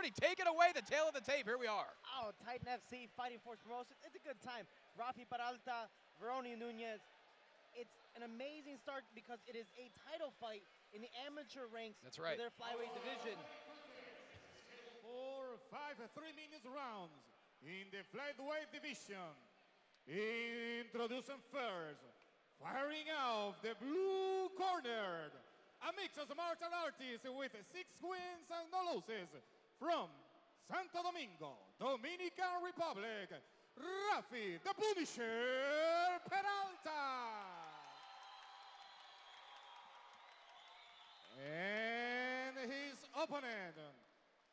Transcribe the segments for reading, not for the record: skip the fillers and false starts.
Shorty, take it away, the tail of the tape. Here we are. Oh, Titan FC Fighting Force Promotion. It's a good time. Rafi, Peralta, Varoni, Nuñez. It's an amazing start because it is a title fight in the amateur ranks. That's right. For their flyweight division. 4, 5, 3-minute rounds in the flyweight division. Introducing first, firing out the blue corner, a mixed martial artist with 6 wins and no losses from Santo Domingo, Dominican Republic, Rafi, the Punisher Peralta. And his opponent,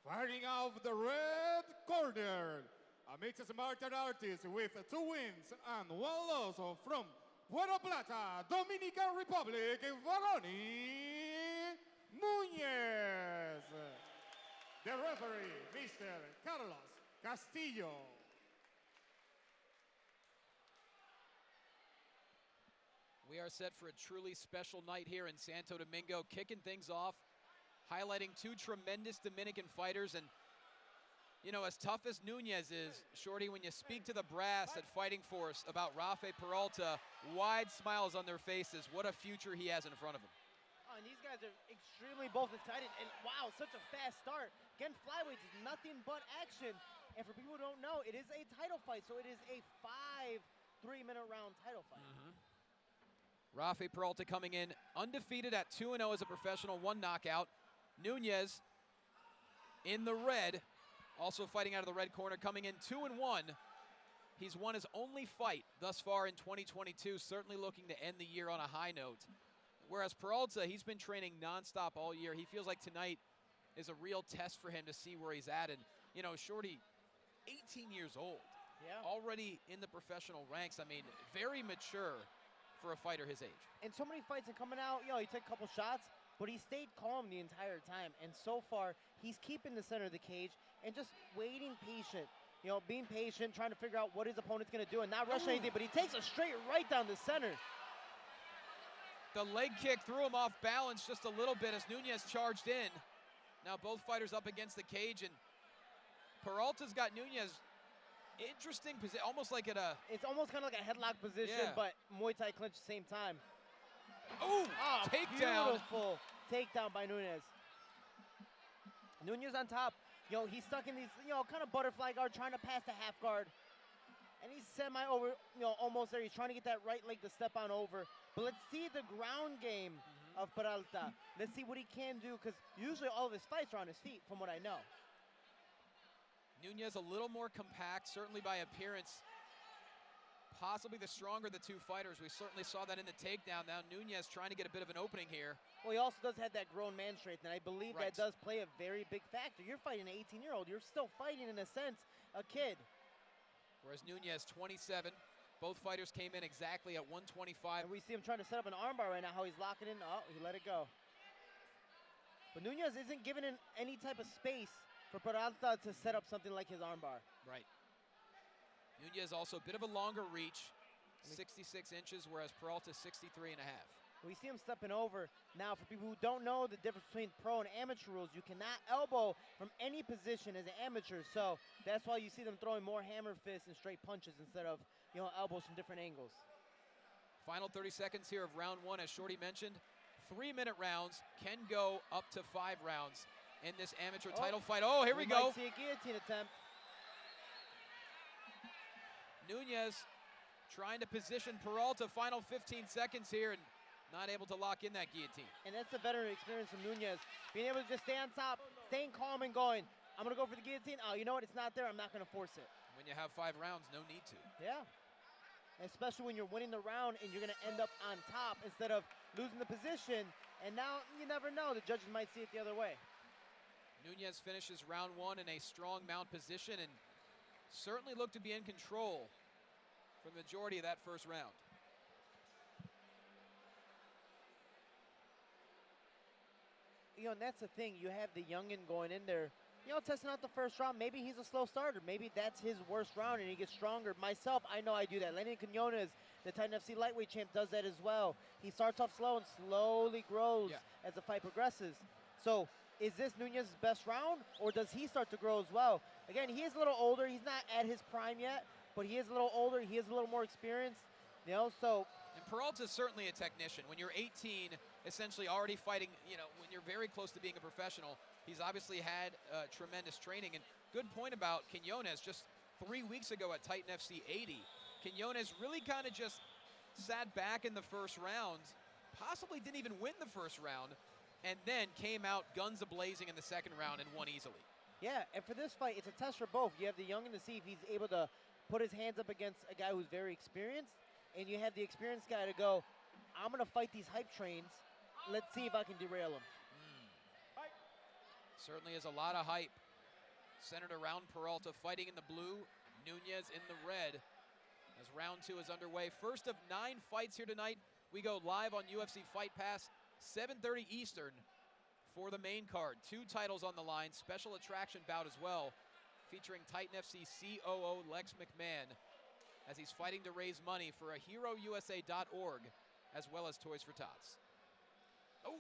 firing out the red corner, a mixed martial artist with 2 wins and 1 loss from Puerto Plata, Dominican Republic, Varoni, Nuñez. The referee, Mr. Carlos Castillo. We are set for a truly special night here in Santo Domingo, kicking things off, highlighting 2 tremendous Dominican fighters. And, you know, as tough as Nuñez is, Shorty, when you speak to the brass at Fighting Force about Rafi Peralta, wide smiles on their faces. What a future he has in front of him. Oh, and these guys are extremely both excited. And wow, such a fast start. Again, flyweights is nothing but action. And for people who don't know, it is a title fight. So it is a 5 3-minute round title fight. Rafi Peralta coming in undefeated at 2-0 as a professional, 1 knockout. Nuñez in the red, also fighting out of the red corner, coming in 2-1. He's won his only fight thus far in 2022, certainly looking to end the year on a high note. Whereas Peralta, he's been training nonstop all year. He feels like tonight is a real test for him to see where he's at. And, you know, Shorty, 18 years old, already in the professional ranks. I mean, very mature for a fighter his age. And so many fights are coming out, you know, he took a couple shots, but he stayed calm the entire time. And so far, he's keeping the center of the cage and just waiting patient. You know, being patient, trying to figure out what his opponent's going to do and not rush anything, but he takes a straight right down the center. The leg kick threw him off balance just a little bit as Nuñez charged in. Now both fighters up against the cage, and Peralta's got Nuñez interesting position, almost like at a... It's almost kind of like a headlock position, but Muay Thai clinch at the same time. Oh, takedown. Beautiful takedown by Nuñez. Nuñez on top. You know, he's stuck in these, you know, kind of butterfly guard, trying to pass the half guard. And he's semi-over, you know, almost there. He's trying to get that right leg to step on over. But let's see the ground game of Peralta. Let's see what he can do, because usually all of his fights are on his feet, from what I know. Nuñez a little more compact, certainly by appearance. Possibly the stronger of the 2 fighters. We certainly saw that in the takedown. Now Nuñez trying to get a bit of an opening here. Well, he also does have that grown man strength, and I believe that does play a very big factor. You're fighting an 18-year-old. You're still fighting, in a sense, a kid. Whereas Nuñez, 27. Both fighters came in exactly at 125. And we see him trying to set up an armbar right now, how he's locking in. Oh, he let it go. But Nuñez isn't giving in any type of space for Peralta to set up something like his armbar. Right. Nuñez also a bit of a longer reach, 66 inches, whereas Peralta 63 and a half. We see him stepping over. Now, for people who don't know the difference between pro and amateur rules, you cannot elbow from any position as an amateur. So that's why you see them throwing more hammer fists and straight punches instead of, you know, elbows from different angles. Final 30 seconds here of round 1, as Shorty mentioned. 3-minute rounds can go up to 5 rounds in this amateur title fight. Oh, here we go. Might see a guillotine attempt. Nuñez trying to position Peralta. Final 15 seconds here, and not able to lock in that guillotine. And that's the veteran experience from Nuñez. Being able to just stay on top, staying calm and going, I'm going to go for the guillotine. Oh, you know what? It's not there. I'm not going to force it. When you have 5 rounds, no need to. Yeah. Especially when you're winning the round and you're going to end up on top instead of losing the position. And now you never know. The judges might see it the other way. Nuñez finishes round 1 in a strong mount position and certainly looked to be in control for the majority of that first round. You know, and that's the thing. You have the youngin going in there, you know, testing out the first round. Maybe he's a slow starter. Maybe that's his worst round and he gets stronger. Myself, I know I do that. Lenny Quinones, the Titan FC lightweight champ, does that as well. He starts off slow and slowly grows as the fight progresses. So is this Nuñez's best round, or does he start to grow as well? Again, he is a little older. He's not at his prime yet, but he is a little older. He is a little more experienced. You know, so. And Peralta's certainly a technician. When you're 18, essentially already fighting, you know, when you're very close to being a professional, he's obviously had tremendous training. And good point about Quinones. Just 3 weeks ago at Titan FC 80, Quinones really kind of just sat back in the first round, possibly didn't even win the first round, and then came out guns a-blazing in the second round and won easily. Yeah, and for this fight, it's a test for both. You have the youngin to see if he's able to put his hands up against a guy who's very experienced, and you have the experienced guy to go, I'm going to fight these hype trains. Let's see if I can derail him. Certainly is a lot of hype centered around Peralta, fighting in the blue, Nuñez in the red, as round 2 is underway. First of 9 fights here tonight. We go live on UFC Fight Pass, 7:30 Eastern for the main card. 2 titles on the line, special attraction bout as well, featuring Titan FC COO Lex McMahon, as he's fighting to raise money for a HeroUSA.org, as well as Toys for Tots. Oh,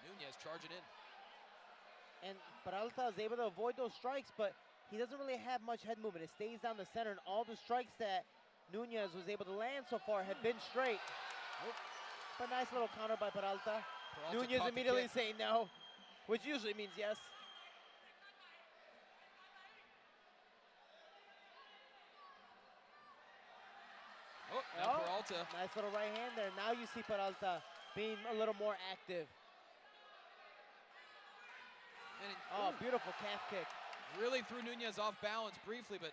Nuñez charging in. And Peralta is able to avoid those strikes, but he doesn't really have much head movement. It stays down the center, and all the strikes that Nuñez was able to land so far have been straight. Oh, but nice little counter by Peralta. Nuñez immediately saying no, which usually means yes. Oh, now Peralta. Nice little right hand there. Now you see Peralta being a little more active. Oh, beautiful calf kick. Really threw Nuñez off balance briefly, but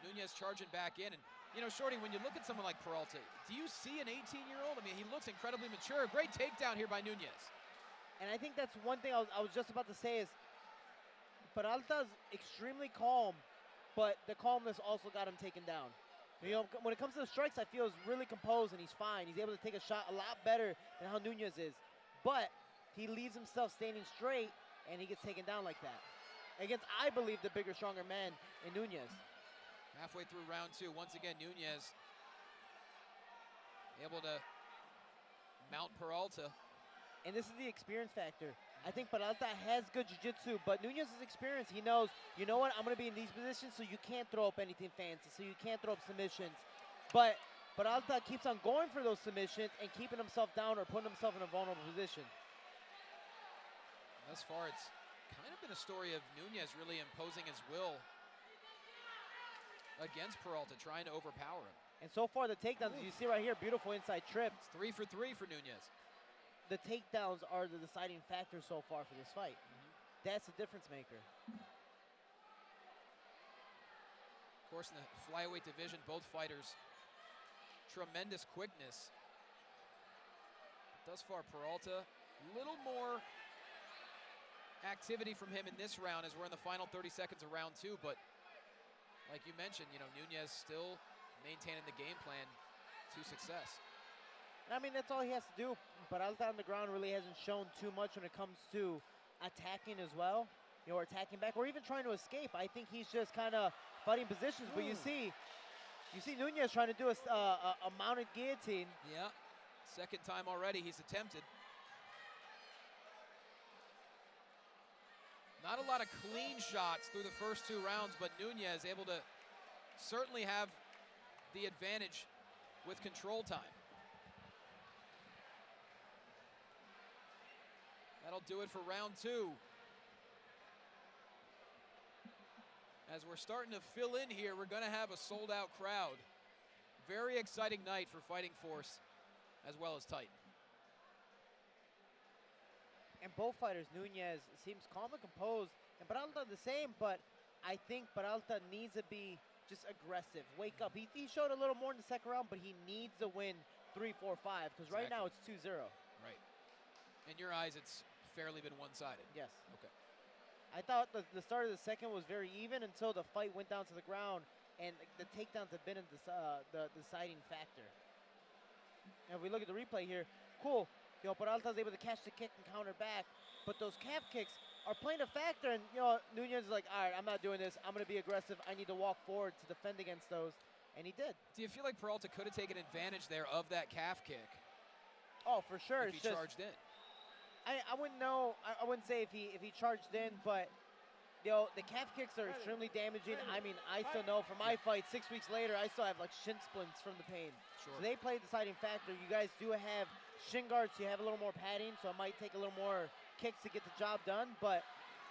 Nuñez charging back in. And, you know, Shorty, when you look at someone like Peralta, do you see an 18-year-old? I mean, he looks incredibly mature. Great takedown here by Nuñez. And I think that's one thing I was just about to say is Peralta's extremely calm, but the calmness also got him taken down. You know, when it comes to the strikes, I feel he's really composed and he's fine. He's able to take a shot a lot better than how Nuñez is. But he leaves himself standing straight, and he gets taken down like that. Against, I believe, the bigger, stronger man in Nuñez. Halfway through round 2, once again, Nuñez able to mount Peralta. And this is the experience factor. I think Peralta has good jiu-jitsu, but Nuñez's experience, he knows, you know what, I'm going to be in these positions, so you can't throw up anything fancy, so you can't throw up submissions. But Peralta keeps on going for those submissions and keeping himself down or putting himself in a vulnerable position. Thus far, it's kind of been a story of Nuñez really imposing his will against Peralta, trying to overpower him. And so far, the takedowns, you see right here, beautiful inside trip. It's 3 for 3 for Nuñez. The takedowns are the deciding factor so far for this fight. That's the difference maker. Of course, in the flyweight division, both fighters, tremendous quickness. Thus far, Peralta, a little more activity from him in this round as we're in the final 30 seconds of round 2, but like you mentioned, you know, Nuñez still maintaining the game plan to success. I mean, that's all he has to do. Peralta on the ground really hasn't shown too much when it comes to attacking as well, you know, or attacking back, or even trying to escape. I think he's just kind of fighting positions, but you see Nuñez trying to do a mounted guillotine. Yeah, second time already he's attempted. Not a lot of clean shots through the first 2 rounds, but Nuñez able to certainly have the advantage with control time. That'll do it for round 2. As we're starting to fill in here, we're going to have a sold-out crowd. Very exciting night for Fighting Force, as well as Titan. And both fighters, Nuñez seems calm and composed, and Peralta the same, but I think Peralta needs to be just aggressive. Wake up. He showed a little more in the second round, but he needs to win 3, 4, 5, because right now it's 2-0. Right. In your eyes, it's fairly been one-sided. Yes. Okay. I thought the start of the second was very even until the fight went down to the ground, and the takedowns have been the deciding factor. And if we look at the replay here, cool. You know, Peralta's able to catch the kick and counter back, but those calf kicks are playing a factor, and, you know, Nuñez is like, all right, I'm not doing this. I'm going to be aggressive. I need to walk forward to defend against those, and he did. Do you feel like Peralta could have taken advantage there of that calf kick? Oh, for sure. If he charged in? I wouldn't know. I wouldn't say if he charged in, but the calf kicks are extremely damaging. I mean, I still know from my fight 6 weeks later, I still have like shin splints from the pain. Sure. So they play the deciding factor. You guys do have shin guards, so you have a little more padding, so it might take a little more kicks to get the job done, but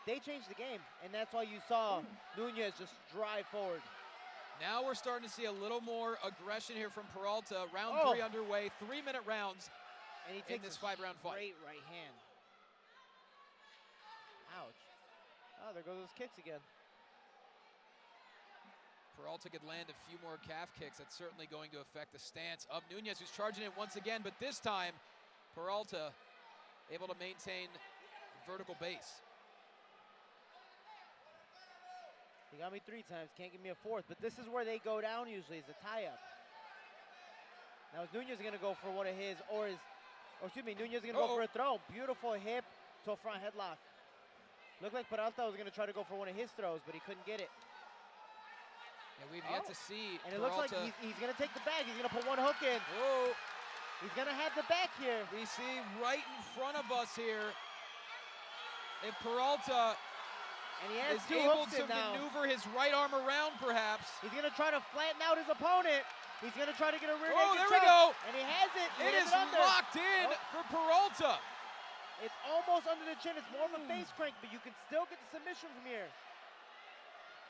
they changed the game, and that's why you saw Nuñez just drive forward. Now we're starting to see a little more aggression here from Peralta. Round 3 underway, 3-minute rounds and he takes in this 5-round fight. Great right hand. Ouch. Oh, there goes those kicks again. Peralta could land a few more calf kicks. That's certainly going to affect the stance of Nuñez, who's charging it once again, but this time, Peralta able to maintain vertical base. He got me 3 times, can't give me a 4th, but this is where they go down usually, is the tie-up. Now is Nuñez gonna go for one of his, Nuñez is gonna go for a throw. Beautiful hip to a front headlock. Looked like Peralta was gonna try to go for one of his throws, but he couldn't get it. And we've yet to see And it Peralta. looks like he's gonna take the back, he's gonna put one hook in. Whoa. He's gonna have the back here. We see right in front of us here, if Peralta And he has is 2 able hooks to in now. maneuver his right arm around, perhaps. He's gonna try to flatten out his opponent. He's gonna try to get a rear Oh, naked there we choke. go. And he has it. It is under. locked in for Peralta. It's almost under the chin. It's more of a face crank, but you can still get the submission from here.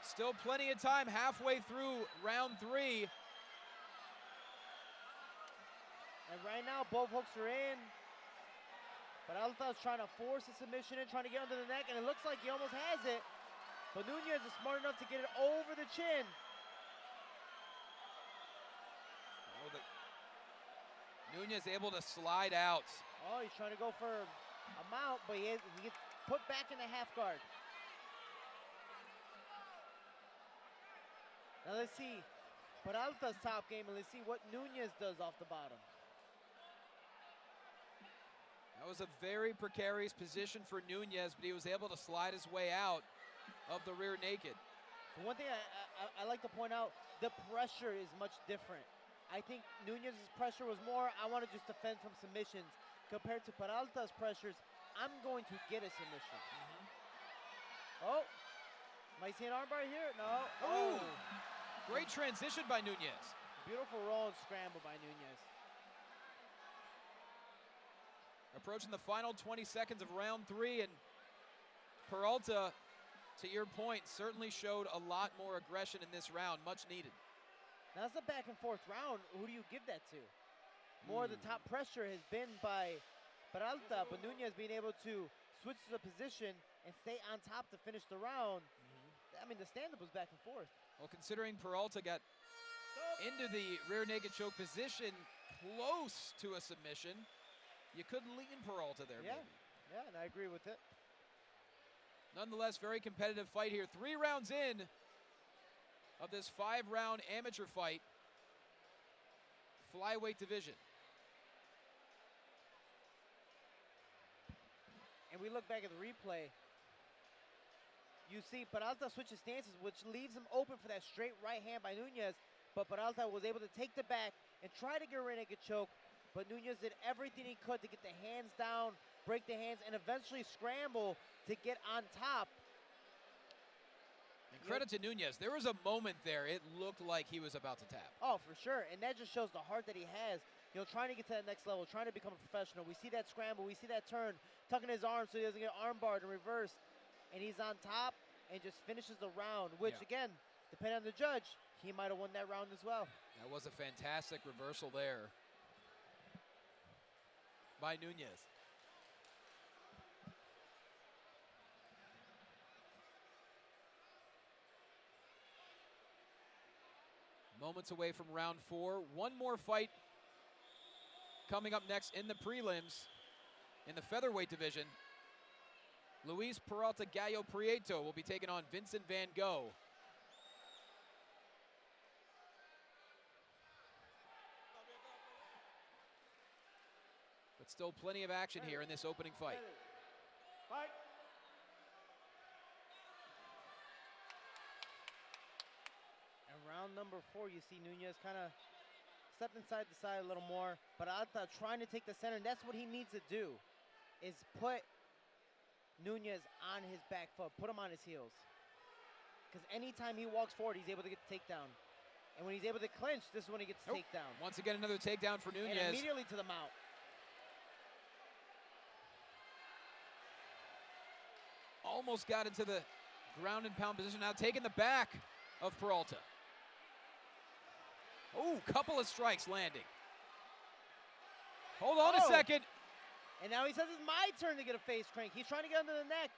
Still plenty of time halfway through round 3. And right now, both hooks are in. Peralta's trying to force a submission in, trying to get under the neck, and it looks like he almost has it. But Nuñez is smart enough to get it over the chin. Nuñez able to slide out. Oh, he's trying to go for a mount, but he gets put back in the half guard. Now let's see Peralta's top game, and let's see what Nuñez does off the bottom. That was a very precarious position for Nuñez, but he was able to slide his way out of the rear naked. But one thing I like to point out, the pressure is much different. I think Nuñez's pressure was more, I want to just defend from submissions, compared to Peralta's pressures, I'm going to get a submission. Oh, might see an armbar here? No. Oh, great transition by Nuñez. Beautiful roll and scramble by Nuñez. Approaching the final 20 seconds of round 3, and Peralta, to your point, certainly showed a lot more aggression in this round, much needed. Now it's a back and forth round. Who do you give that to? More of the top pressure has been by Peralta, but Nuñez being able to switch the position and stay on top to finish the round. I mean, the stand-up was back and forth. Well, considering Peralta got into the rear naked choke position close to a submission, you could lean Peralta there, maybe. Yeah, and I agree with it. Nonetheless, very competitive fight here. 3 rounds in of this 5-round amateur fight, flyweight division. And we look back at the replay. You see Peralta switches stances, which leaves him open for that straight right hand by Nuñez. But Peralta was able to take the back and try to get a rear naked choke. But Nuñez did everything he could to get the hands down, break the hands, and eventually scramble to get on top. And credit to Nuñez. There was a moment there, it looked like he was about to tap. Oh, for sure. And that just shows the heart that he has. You know, trying to get to that next level, trying to become a professional. We see that scramble. We see that turn, tucking his arm so he doesn't get arm barred and reversed. And he's on top and just finishes the round, which, again, depending on the judge, he might have won that round as well. That was a fantastic reversal there by Nuñez. Moments away from round 4. One more fight coming up next in the prelims in the featherweight division. Luis Peralta Gallo Prieto will be taking on Vincent Van Gogh. But still plenty of action here in this opening fight. And round number 4, you see Nuñez kind of step inside the side a little more. Peralta trying to take the center, and that's what he needs to do. is put Nuñez on his back foot, put him on his heels. Because anytime he walks forward, he's able to get the takedown. And when he's able to clinch, this is when he gets the takedown. Once again, another takedown for Nuñez. And immediately to the mount. Almost got into the ground and pound position. Now taking the back of Peralta. Oh, couple of strikes landing. Hold on a second. And now he says it's my turn to get a face crank. He's trying to get under the neck.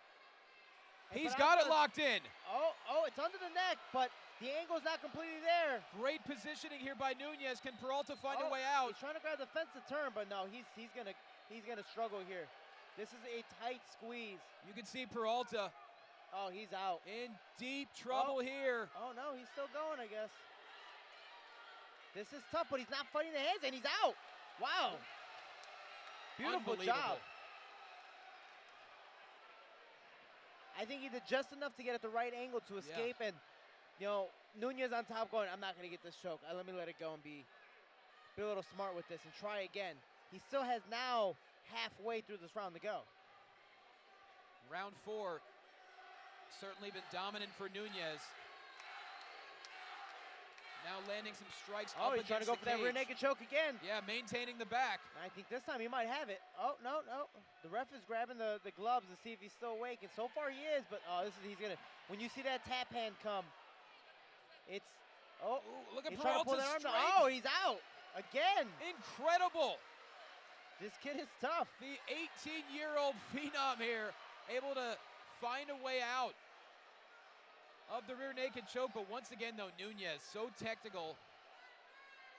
He's got it locked in. Oh, it's under the neck, but the angle's not completely there. Great positioning here by Nuñez. Can Peralta find a way out? He's trying to grab the fence to turn, but no, he's gonna struggle here. This is a tight squeeze. You can see Peralta. Oh, he's out. In deep trouble here. Oh no, he's still going, I guess. This is tough, but he's not fighting the hands, and he's out. Wow. Beautiful job. I think he did just enough to get at the right angle to escape, and Nuñez on top going, I'm not going to get this choke. Let me let it go and be a little smart with this and try again. He still has now halfway through this round to go. Round 4 certainly been dominant for Nuñez. Now landing some strikes up he's trying to go for that rear naked choke again. Yeah, maintaining the back. I think this time he might have it. Oh, no. The ref is grabbing the gloves to see if he's still awake, and so far he is, but when you see that tap hand come, it's, Ooh, look at he's trying to pull Peralta's that arm down. Oh, he's out again. Incredible. This kid is tough. The 18-year-old phenom here, able to find a way out of the rear naked choke, but once again, though, Nuñez, so technical,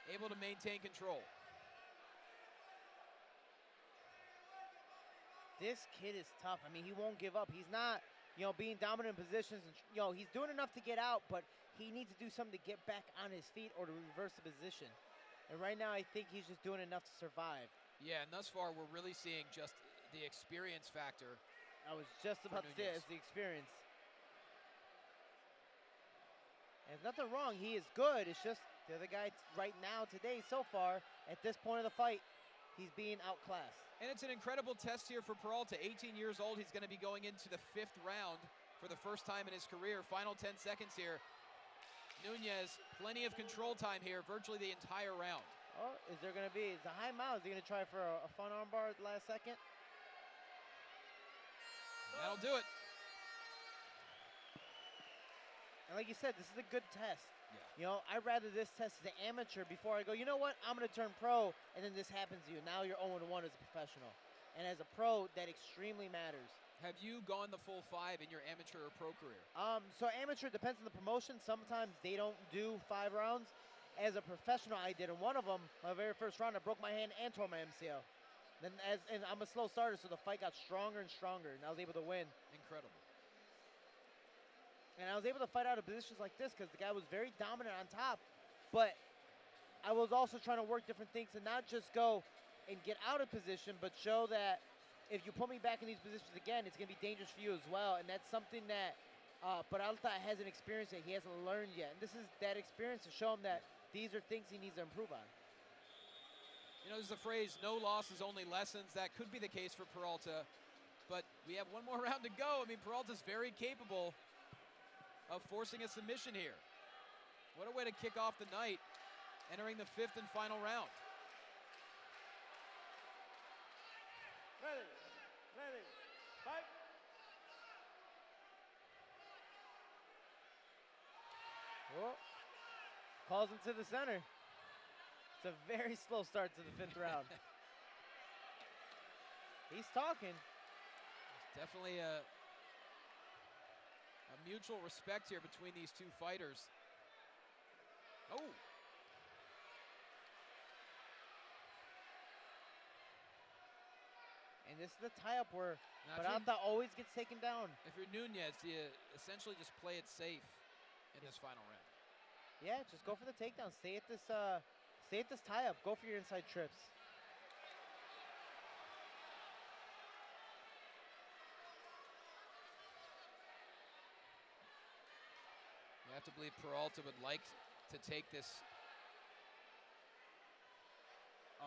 able to maintain control. This kid is tough. I mean, he won't give up. He's not, being dominant in positions. And, he's doing enough to get out, but he needs to do something to get back on his feet or to reverse the position. And right now, I think he's just doing enough to survive. Yeah, and thus far, we're really seeing just the experience factor. I was just about to say it's the experience. There's nothing wrong. He is good. It's just the other guy right now, today, so far, at this point of the fight, he's being outclassed. And it's an incredible test here for Peralta. 18 years old. He's going to be going into the 5th round for the first time in his career. Final 10 seconds here. Nuñez, plenty of control time here, virtually the entire round. Oh, is there going to be, it's a high mount. Is he going to try for a fun armbar at the last second? That'll do it. And like you said, this is a good test. Yeah. I'd rather this test as an amateur before I go, you know what, I'm going to turn pro, and then this happens to you. Now you're 0-1 as a professional. And as a pro, that extremely matters. Have you gone the full 5 in your amateur or pro career? So amateur depends on the promotion. Sometimes they don't do 5 rounds. As a professional, I did. In one of them, my very first round, I broke my hand and tore my MCL. And I'm a slow starter, so the fight got stronger and stronger, and I was able to win. Incredible. And I was able to fight out of positions like this because the guy was very dominant on top. But I was also trying to work different things and not just go and get out of position, but show that if you put me back in these positions again, it's going to be dangerous for you as well. And that's something that Peralta hasn't experienced yet. He hasn't learned yet. And this is that experience to show him that these are things he needs to improve on. There's the phrase, no losses, only lessons. That could be the case for Peralta. But we have one more round to go. I mean, Peralta's very capable of forcing a submission here. What a way to kick off the night, entering the 5th and final round. Ready, fight. Whoa. Calls him to the center. It's a very slow start to the 5th round. He's talking. There's definitely a mutual respect here between these two fighters. Oh. And this is the tie-up where Peralta always gets taken down. If you're Nuñez, you essentially just play it safe in this final round. Yeah, just go for the takedown. Stay at this tie-up. Go for your inside trips. You have to believe Peralta would like to take this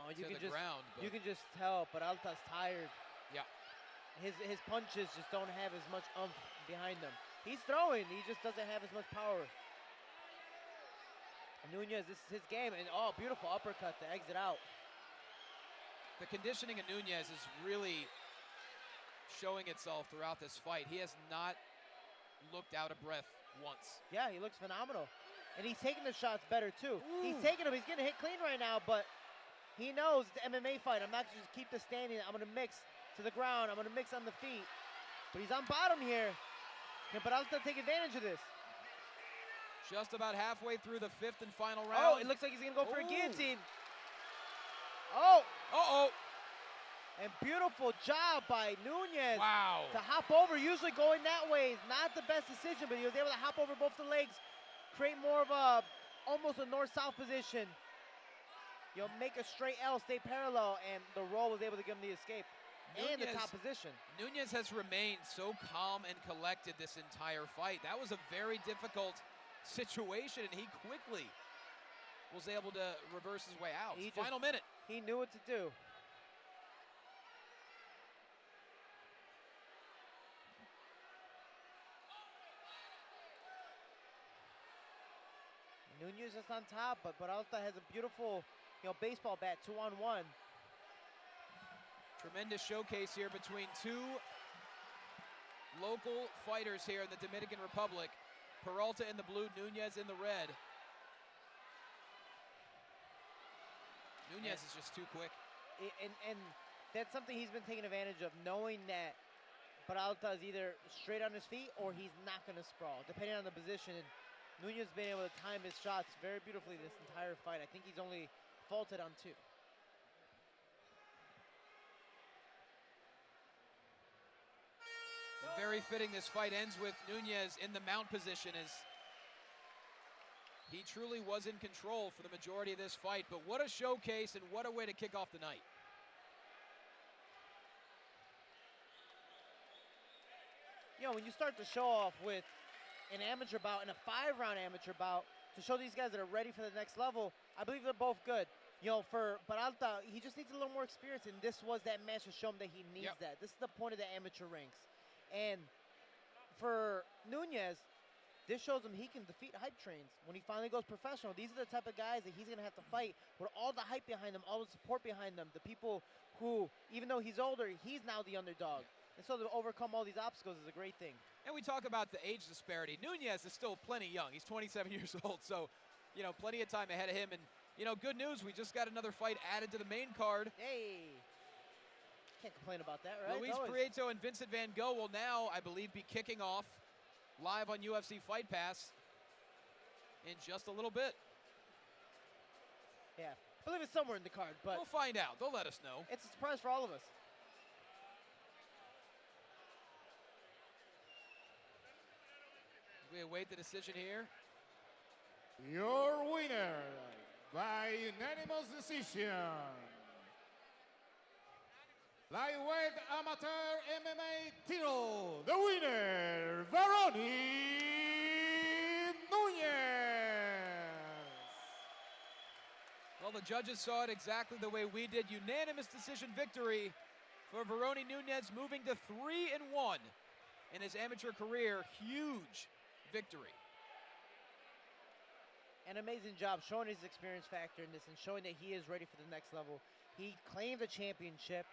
to the ground. You can just tell Peralta's tired. Yeah. his punches just don't have as much oomph behind them. He's throwing, he just doesn't have as much power. Nuñez, this is his game, and oh, beautiful uppercut to exit out. The conditioning of Nuñez is really showing itself throughout this fight. He has not looked out of breath once. Yeah, he looks phenomenal. And he's taking the shots better, too. Ooh. He's taking them. He's getting hit clean right now, but he knows it's an MMA fight. I'm not going to just keep this standing. I'm going to mix to the ground. I'm going to mix on the feet. But he's on bottom here. Can Peralta take advantage of this? Just about halfway through the 5th and final round. Oh, it looks like he's going to go for a Ooh. guillotine. Oh, Uh-oh. and beautiful job by Nuñez. Wow. To hop over, usually going that way is not the best decision, but he was able to hop over both the legs, create more of a, almost a north-south position. You'll make a straight L, stay parallel, and the roll was able to give him the escape and the top position. Nuñez has remained so calm and collected this entire fight. That was a very difficult situation, and he quickly was able to reverse his way out. Final minute. He knew what to do. Nuñez just on top, but Peralta has a beautiful, baseball bat, 2-on-1. Tremendous showcase here between two local fighters here in the Dominican Republic. Peralta in the blue, Nuñez in the red. Nuñez is just too quick. And that's something he's been taking advantage of, knowing that Peralta is either straight on his feet or he's not going to sprawl, depending on the position. And Nuñez has been able to time his shots very beautifully this entire fight. I think he's only faulted on 2. Very fitting this fight ends with Nuñez in the mount position as he truly was in control for the majority of this fight. But what a showcase and what a way to kick off the night. When you start the show off with an amateur bout and a 5-round amateur bout to show these guys that are ready for the next level, I believe they're both good. For Peralta, he just needs a little more experience, and this was that match to show him that he needs that. This is the point of the amateur ranks. And for Nuñez, this shows him he can defeat hype trains. When he finally goes professional, these are the type of guys that he's going to have to fight with all the hype behind them, all the support behind them, the people who, even though he's older, he's now the underdog. And so to overcome all these obstacles is a great thing. And we talk about the age disparity. Nuñez is still plenty young. He's 27 years old, so, plenty of time ahead of him. And, good news, we just got another fight added to the main card. Hey. Can't complain about that, right? Luis Prieto and Vincent Van Gogh will now, I believe, be kicking off live on UFC Fight Pass in just a little bit. Yeah, I believe it's somewhere in the card, but we'll find out. They'll let us know. It's a surprise for all of us. We await the decision here. Your winner by unanimous decision. Lightweight amateur MMA title, the winner, Varoni Nuñez. Well, the judges saw it exactly the way we did. Unanimous decision victory for Varoni Nuñez, moving to 3-1 in his amateur career. Huge victory. An amazing job showing his experience factor in this and showing that he is ready for the next level. He claimed the championship.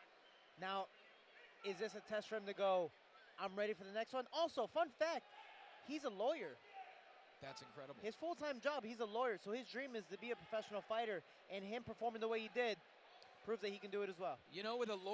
Now, is this a test for him to go, I'm ready for the next one? Also, fun fact, he's a lawyer. That's incredible. His full-time job, he's a lawyer, so his dream is to be a professional fighter, and him performing the way he did proves that he can do it as well. With a lawyer